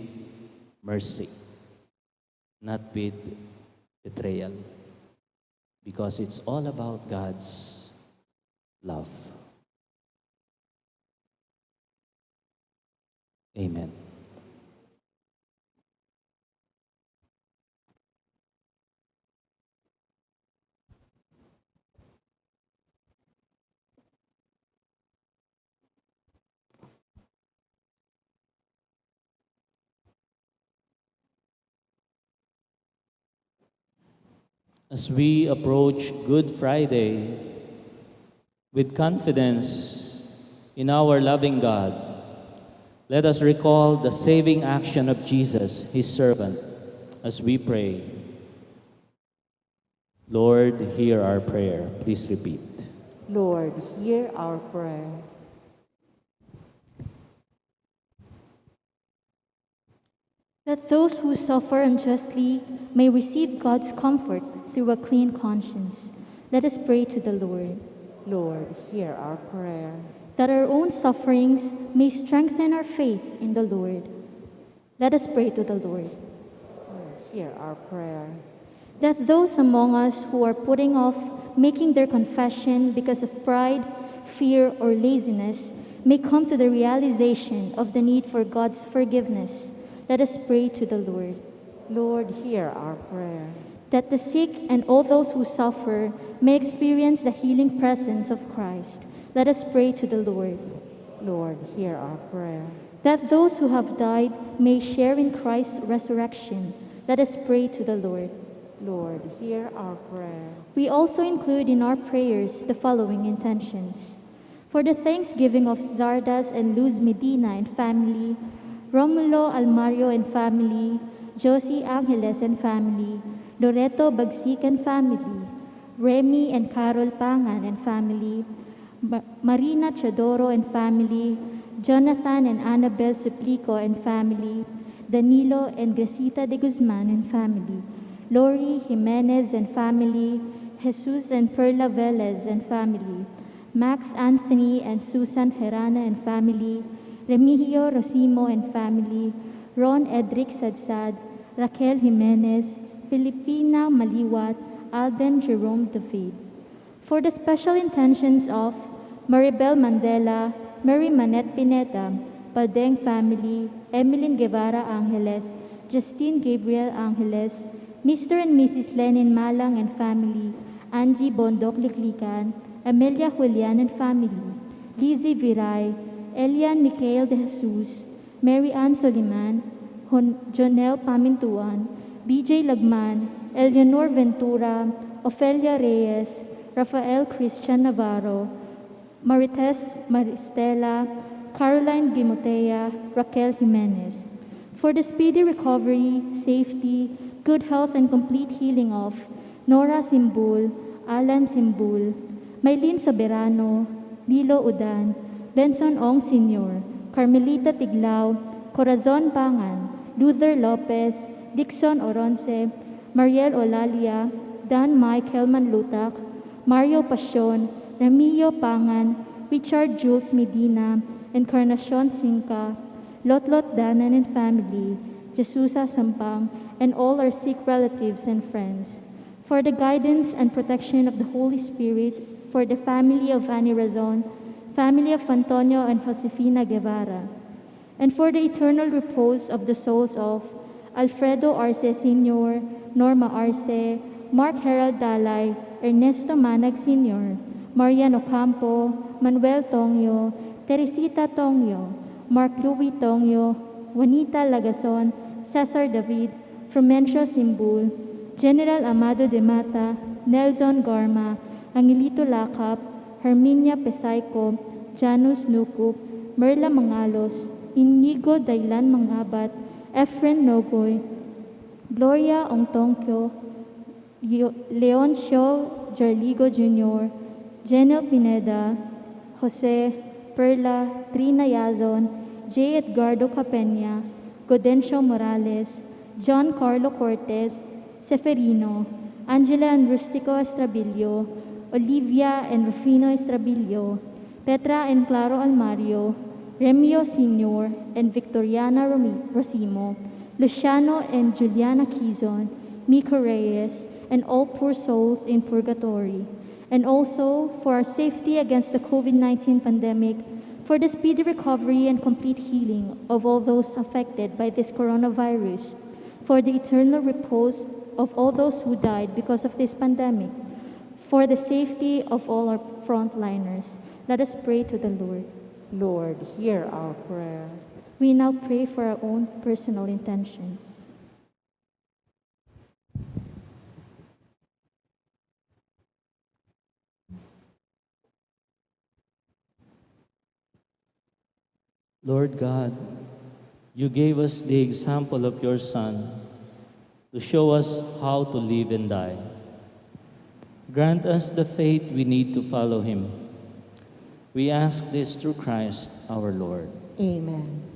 mercy, not with betrayal. Because it's all about God's love. Amen. As we approach Good Friday with confidence in our loving God, let us recall the saving action of Jesus, his servant, as we pray. Lord, hear our prayer. Please repeat. Lord, hear our prayer. That those who suffer unjustly may receive God's comfort through a clean conscience. Let us pray to the Lord. Lord, hear our prayer. That our own sufferings may strengthen our faith in the Lord. Let us pray to the Lord. Lord, hear our prayer. That those among us who are putting off making their confession because of pride, fear, or laziness may come to the realization of the need for God's forgiveness. Let us pray to the Lord. Lord, hear our prayer. That the sick and all those who suffer may experience the healing presence of Christ. Let us pray to the Lord. Lord, hear our prayer. That those who have died may share in Christ's resurrection. Let us pray to the Lord. Lord, hear our prayer. We also include in our prayers the following intentions. For the thanksgiving of Zardas and Luz Medina and family, Romulo Almario and family, Josie Angeles and family, Loreto Bagsik and family, Remy and Carol Pangan and family, Marina Chadoro and family, Jonathan and Annabel Suplico and family, Danilo and Gresita de Guzman and family, Lori Jimenez and family, Jesus and Perla Velez and family, Max Anthony and Susan Herana and family, Remigio Rosimo and family, Ron Edric Sadsad, Raquel Jimenez, Filipina Maliwat, Alden Jerome David. For the special intentions of Maribel Mandela, Mary Manette Pineta, Padeng family, Emeline Guevara Angeles, Justine Gabriel Angeles, Mr. and Mrs. Lenin Malang and family, Angie Bondok Liklikan, Amelia Julian and family, Lizzie Viray, Elian Michael de Jesus, Mary Ann Soliman, Jonel Pamintuan, BJ Lagman, Eleanor Ventura, Ofelia Reyes, Rafael Christian Navarro, Marites Maristela, Caroline Gimotea, Raquel Jimenez. For the speedy recovery, safety, good health, and complete healing of Nora Simbul, Alan Simbul, Maylene Soberano, Lilo Udan, Benson Ong Sr., Carmelita Tiglao, Corazon Pangan, Luther Lopez, Dixon Oronce, Mariel Olalia, Dan Michael Manlutak, Mario Pasion, Ramillo Pangan, Richard Jules Medina, Encarnacion Sinca, Lotlot Danan and family, Jesusa Sampang, and all our sick relatives and friends. For the guidance and protection of the Holy Spirit, for the family of Annie Razon, family of Antonio and Josefina Guevara, and for the eternal repose of the souls of Alfredo Arce Sr., Norma Arce, Mark Harold Dalay, Ernesto Manag Sr., Marian Ocampo, Manuel Tongyo, Teresita Tongyo, Mark Louis Tongyo, Juanita Lagason, Cesar David, Frumencio Simbul, General Amado de Mata, Nelson Garma, Angelito Lakap, Herminia Pesayco, Janus Nukup, Merla Mangalos, Inigo Dailan Mangabat, Efren Nogoy, Gloria Ongtongkyo, Leoncio Jarligo Jr., Jenel Pineda, Jose, Perla, Trina Yazon, J. Edgardo Capena, Godencio Morales, John Carlo Cortez, Seferino, Angela and Rustico Estrabillo, Olivia and Rufino Estrabillo, Petra and Claro Almario, Remio Sr. and Victoriana Rosimo, Luciano and Juliana Quizon, Miko Reyes, and all poor souls in purgatory, and also for our safety against the COVID-19 pandemic, for the speedy recovery and complete healing of all those affected by this coronavirus, for the eternal repose of all those who died because of this pandemic, for the safety of all our frontliners. Let us pray to the Lord. Lord, hear our prayer. We now pray for our own personal intentions. Lord God, you gave us the example of your Son to show us how to live and die. Grant us the faith we need to follow him. We ask this through Christ our Lord. Amen.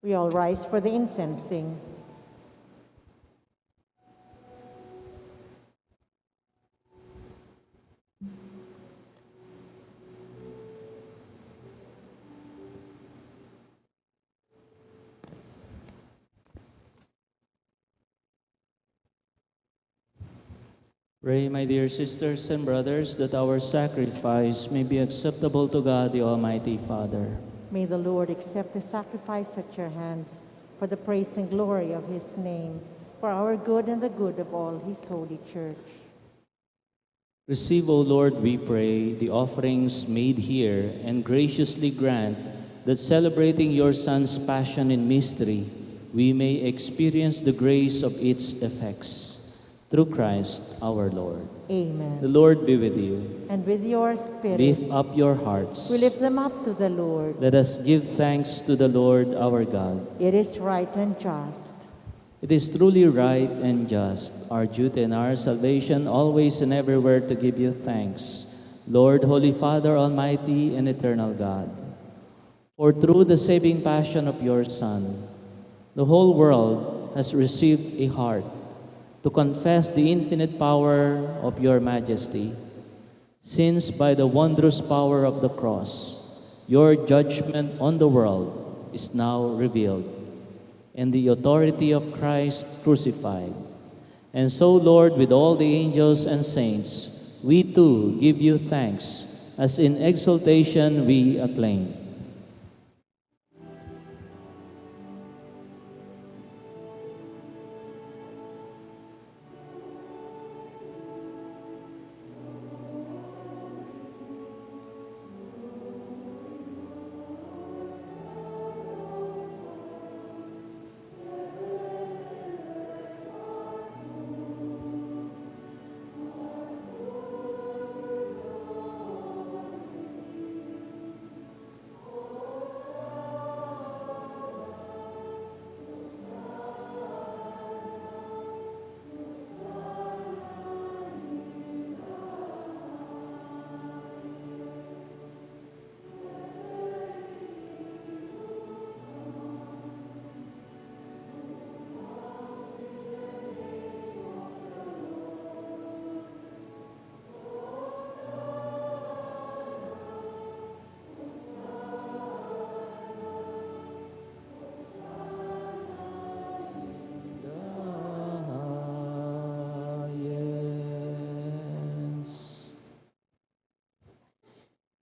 We all rise for the incensing. Pray, my dear sisters and brothers, that our sacrifice may be acceptable to God, the Almighty Father. May the Lord accept the sacrifice at your hands for the praise and glory of his name, for our good and the good of all his holy church. Receive, O Lord, we pray, the offerings made here, and graciously grant that celebrating your Son's passion in mystery, we may experience the grace of its effects. Through Christ our Lord. Amen. The Lord be with you. And with your spirit, Lift up your hearts. we lift them up to the Lord. Let us give thanks to the Lord our God. It is right and just. It is truly right and just, our duty and our salvation, always and everywhere to give you thanks, Lord, Holy Father, Almighty and Eternal God. For through the saving passion of your Son, the whole world has received a heart to confess the infinite power of your majesty, since by the wondrous power of the cross, your judgment on the world is now revealed, and the authority of Christ crucified. And so, Lord, with all the angels and saints, we too give you thanks, as in exaltation we acclaim.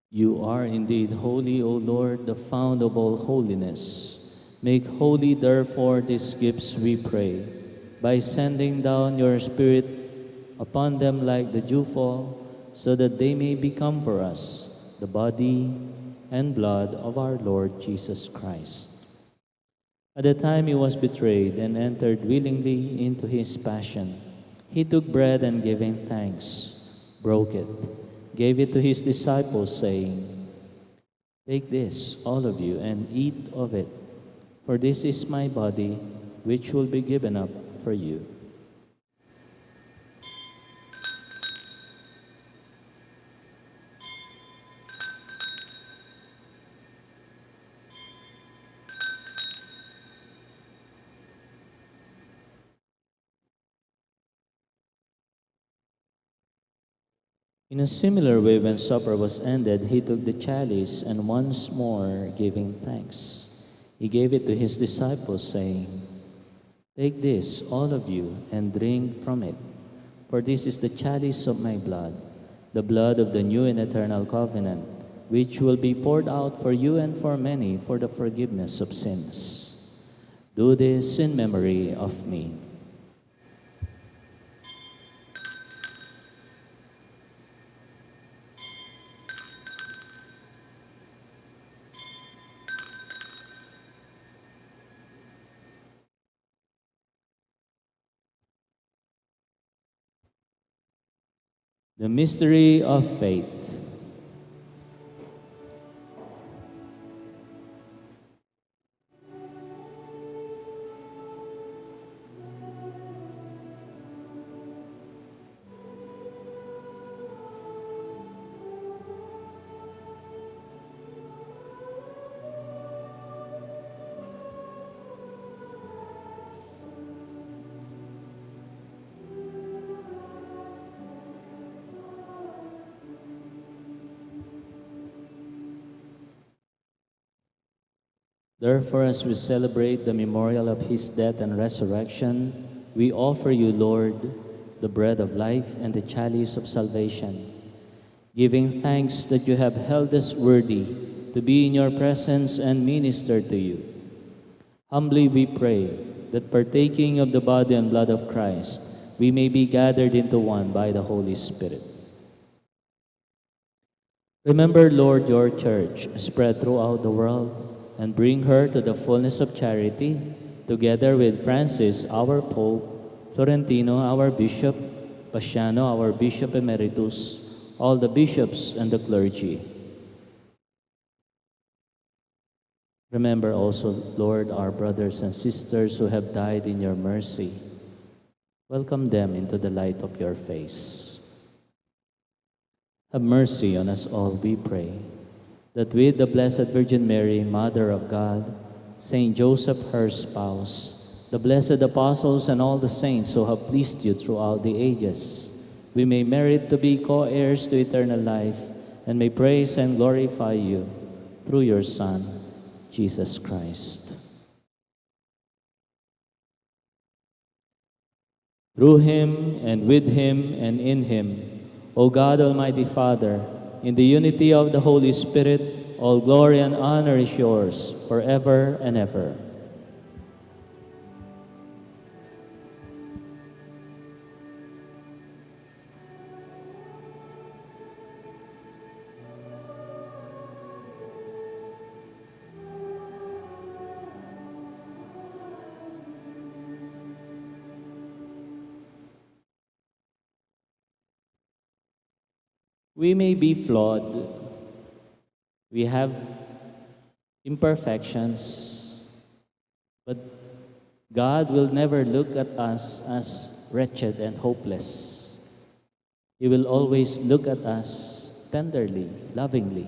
You are indeed holy, O Lord, the fount of all holiness. Make holy, therefore, these gifts, we pray, by sending down your Spirit upon them like the dewfall, so that they may become for us the body and blood of our Lord Jesus Christ. At the time he was betrayed and entered willingly into his passion, he took bread and giving thanks, broke it, gave it to his disciples, saying, "Take this, all of you, and eat of it, for this is my body, which will be given up for you." In a similar way, when supper was ended, he took the chalice, and once more giving thanks, he gave it to his disciples, saying, "Take this, all of you, and drink from it, for this is the chalice of my blood, the blood of the new and eternal covenant, which will be poured out for you and for many for the forgiveness of sins. Do this in memory of me." The mystery of faith. Therefore, as we celebrate the memorial of his death and resurrection, we offer you, Lord, the bread of life and the chalice of salvation, giving thanks that you have held us worthy to be in your presence and minister to you. Humbly we pray that partaking of the body and blood of Christ, we may be gathered into one by the Holy Spirit. Remember, Lord, your church spread throughout the world, and bring her to the fullness of charity, together with Francis, our Pope, Florentino, our Bishop, Paciano, our Bishop Emeritus, all the bishops and the clergy. Remember also, Lord, our brothers and sisters who have died in your mercy. Welcome them into the light of your face. Have mercy on us all, we pray, that with the Blessed Virgin Mary, Mother of God, Saint Joseph, her spouse, the blessed apostles, and all the saints who have pleased you throughout the ages, we may merit to be co-heirs to eternal life, and may praise and glorify you through your Son, Jesus Christ. Through him, and with him, and in him, O God, Almighty Father, in the unity of the Holy Spirit, all glory and honor is yours forever and ever. We may be flawed. We have imperfections, but God will never look at us as wretched and hopeless. He will always look at us tenderly, lovingly.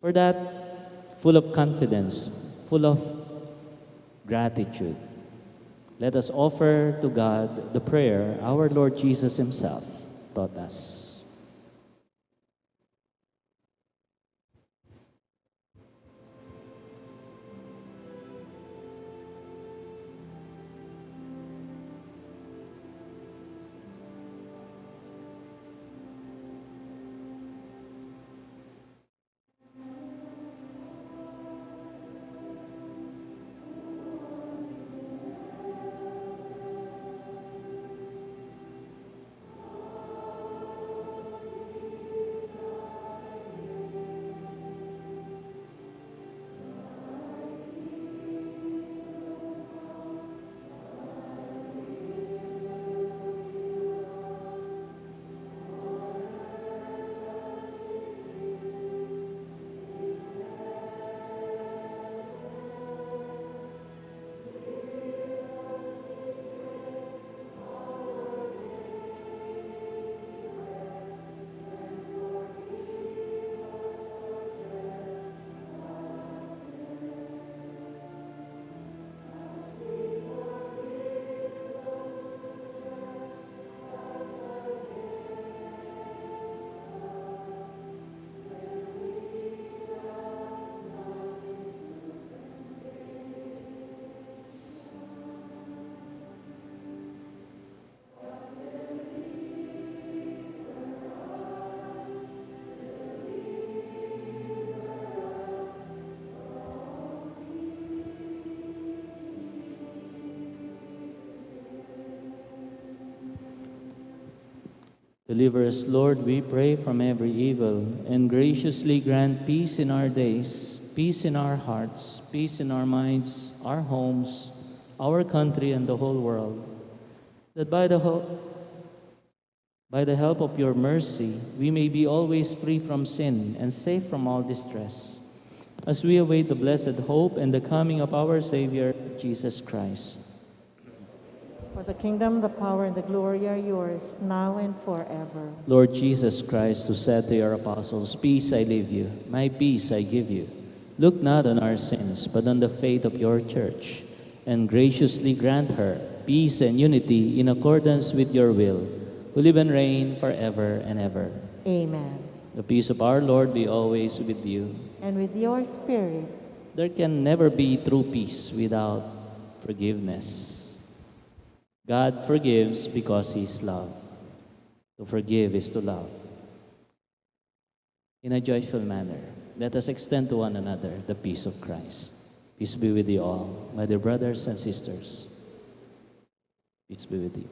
For that, full of confidence, full of gratitude, let us offer to God the prayer our Lord Jesus himself taught us. Deliver us, Lord, we pray, from every evil, and graciously grant peace in our days, peace in our hearts, peace in our minds, our homes, our country, and the whole world, that by the help of your mercy, we may be always free from sin and safe from all distress, as we await the blessed hope and the coming of our Savior, Jesus Christ. For the kingdom, the power, and the glory are yours, now and forever. Lord Jesus Christ, who said to your apostles, "Peace I leave you, my peace I give you," look not on our sins, but on the faith of your church, and graciously grant her peace and unity in accordance with your will, who live and reign forever and ever. Amen. The peace of our Lord be always with you. and with your Spirit. There can never be true peace without forgiveness. God forgives because He is love. To forgive is to love. In a joyful manner, let us extend to one another the peace of Christ. Peace be with you all, my dear brothers and sisters. Peace be with you.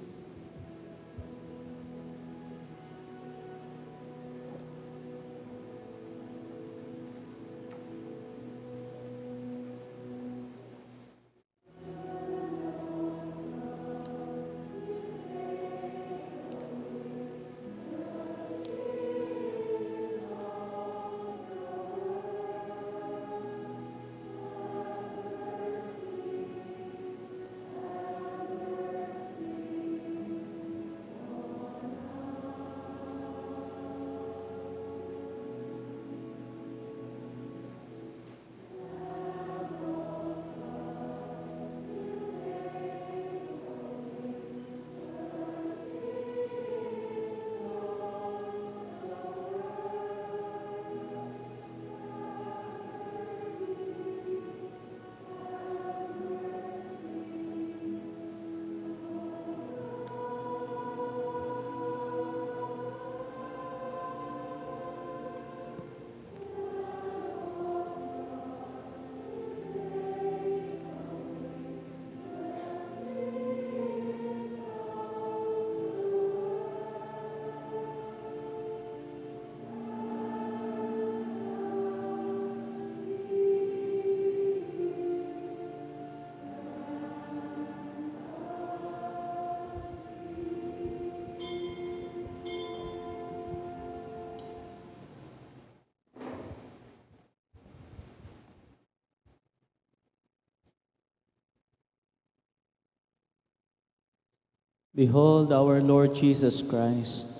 Behold our Lord Jesus Christ,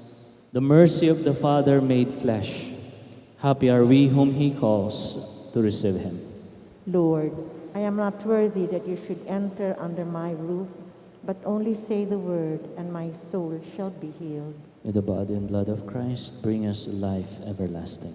the mercy of the Father made flesh. Happy are we whom He calls to receive Him. Lord, I am not worthy that you should enter under my roof, but only say the word, and my soul shall be healed. May the body and blood of Christ bring us life everlasting.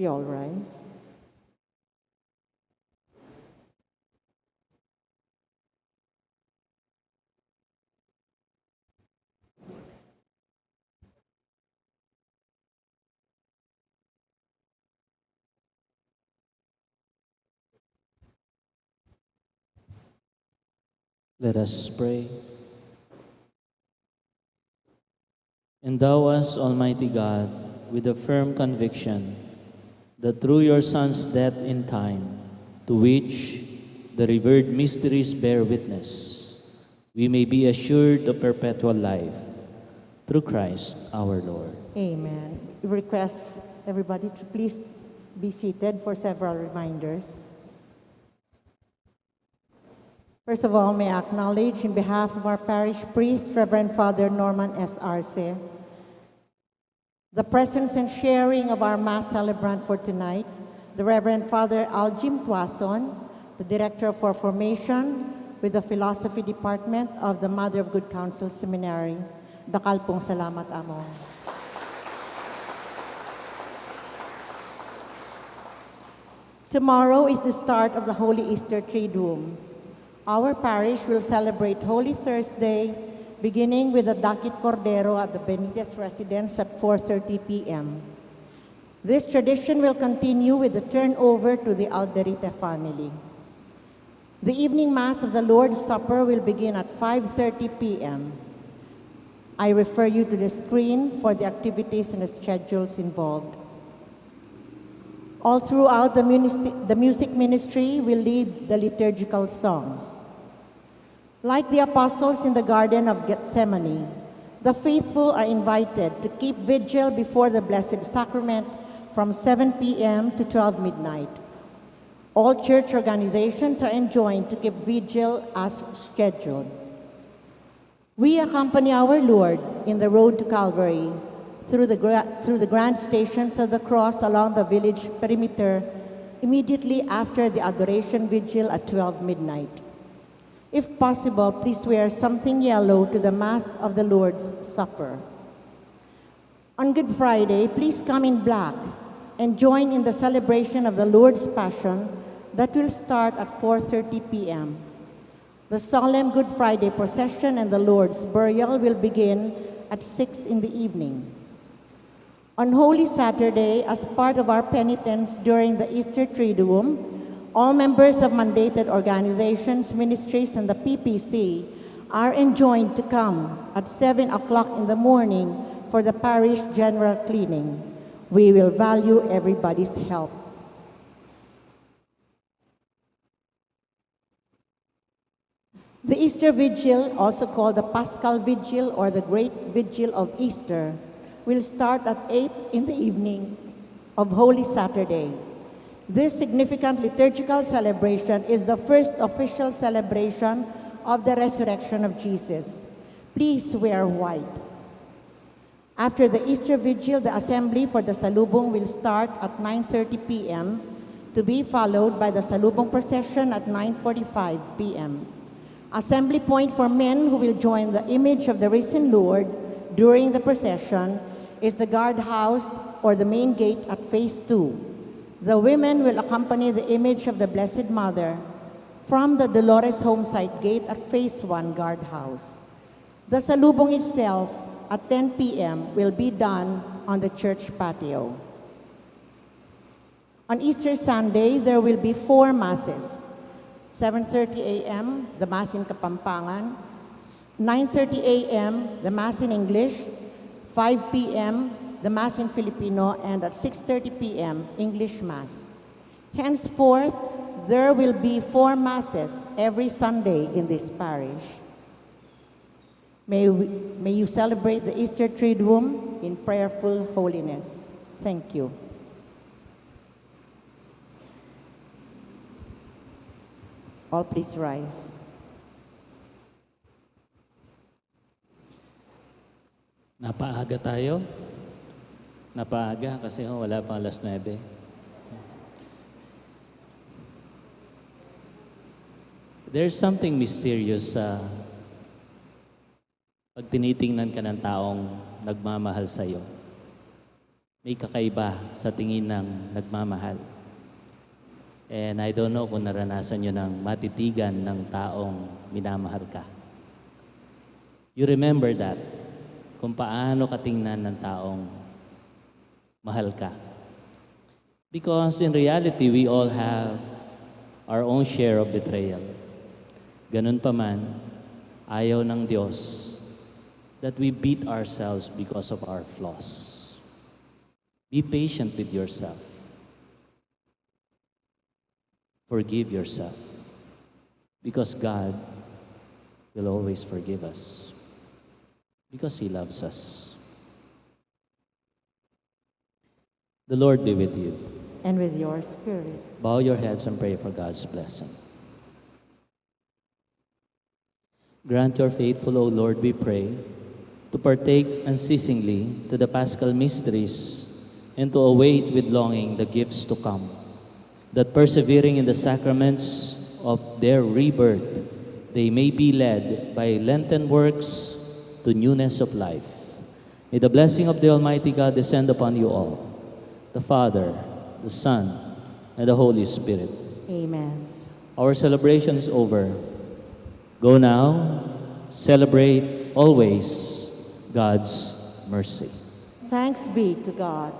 We all rise. Let us pray. Endow us, Almighty God, with a firm conviction that through your Son's death in time, to which the revered mysteries bear witness, we may be assured of perpetual life. Through Christ our Lord. Amen. We request everybody to please be seated for several reminders. First of all, may I acknowledge in behalf of our parish priest, Reverend Father Norman S. Arce, the presence and sharing of our Mass celebrant for tonight, the Reverend Father Aljim Tuason, the Director for Formation with the Philosophy Department of the Mother of Good Counsel Seminary. Dakal pong salamat, Amo. Tomorrow is the start of the Holy Easter Triduum. Our parish will celebrate Holy Thursday, beginning with the Dakit Cordero at the Benitez residence at 4:30 p.m. This tradition will continue with the turnover to the Alderite family. The evening Mass of the Lord's Supper will begin at 5:30 p.m. I refer you to the screen for the activities and the schedules involved. All throughout the music ministry will lead the liturgical songs. Like the apostles in the Garden of Gethsemane, the faithful are invited to keep vigil before the Blessed Sacrament from 7 p.m. to 12 midnight. All church organizations are enjoined to keep vigil as scheduled. We accompany our Lord in the road to Calvary through the grand stations of the cross along the village perimeter immediately after the adoration vigil at 12 midnight. If possible, please wear something yellow to the Mass of the Lord's Supper. On Good Friday, please come in black and join in the celebration of the Lord's Passion that will start at 4:30 p.m. The solemn Good Friday procession and the Lord's burial will begin at 6 in the evening. On Holy Saturday, as part of our penitence during the Easter Triduum, all members of mandated organizations, ministries, and the PPC are enjoined to come at 7 o'clock in the morning for the parish general cleaning. We will value everybody's help. The Easter Vigil, also called the Paschal Vigil or the Great Vigil of Easter, will start at 8 in the evening of Holy Saturday. This significant liturgical celebration is the first official celebration of the resurrection of Jesus. Please wear white. After the Easter Vigil, the assembly for the Salubong will start at 9:30 p.m. to be followed by the Salubong procession at 9:45 p.m. Assembly point for men who will join the image of the risen Lord during the procession is the guardhouse or the main gate at phase 2. The women will accompany the image of the Blessed Mother from the Dolores Homesite Gate at phase 1 guardhouse. The Salubong itself at 10 p.m. will be done on the church patio. On Easter Sunday, there will be 4 masses. 7:30 a.m., the Mass in Kapampangan, 9:30 a.m., the Mass in English, 5 p.m., the Mass in Filipino, and at 6:30 p.m., English Mass. Henceforth, there will be 4 Masses every Sunday in this parish. May you celebrate the Easter Triduum in prayerful holiness. Thank you. All please rise. Napaaga tayo. Napaaga kasi wala pang alas 9. There's something mysterious sa pag tinitingnan ka ng taong nagmamahal sa'yo. may kakaiba sa tingin ng nagmamahal. And I don't know kung naranasan nyo ng matitigan ng taong minamahal ka. You remember that, kung paano katingnan ng taong mahal ka. Because in reality, we all have our own share of betrayal. Ganun pa man, ayaw ng Diyos that we beat ourselves because of our flaws. Be patient with yourself. Forgive yourself. Because God will always forgive us. Because He loves us. The Lord be with you. And with your spirit. Bow your heads and pray for God's blessing. Grant your faithful, O Lord, we pray, to partake unceasingly to the Paschal mysteries and to await with longing the gifts to come, that persevering in the sacraments of their rebirth, they may be led by Lenten works to newness of life. May the blessing of the Almighty God descend upon you all, the Father, the Son, and the Holy Spirit. Amen. Our celebration is over. Go now, celebrate always God's mercy. Thanks be to God.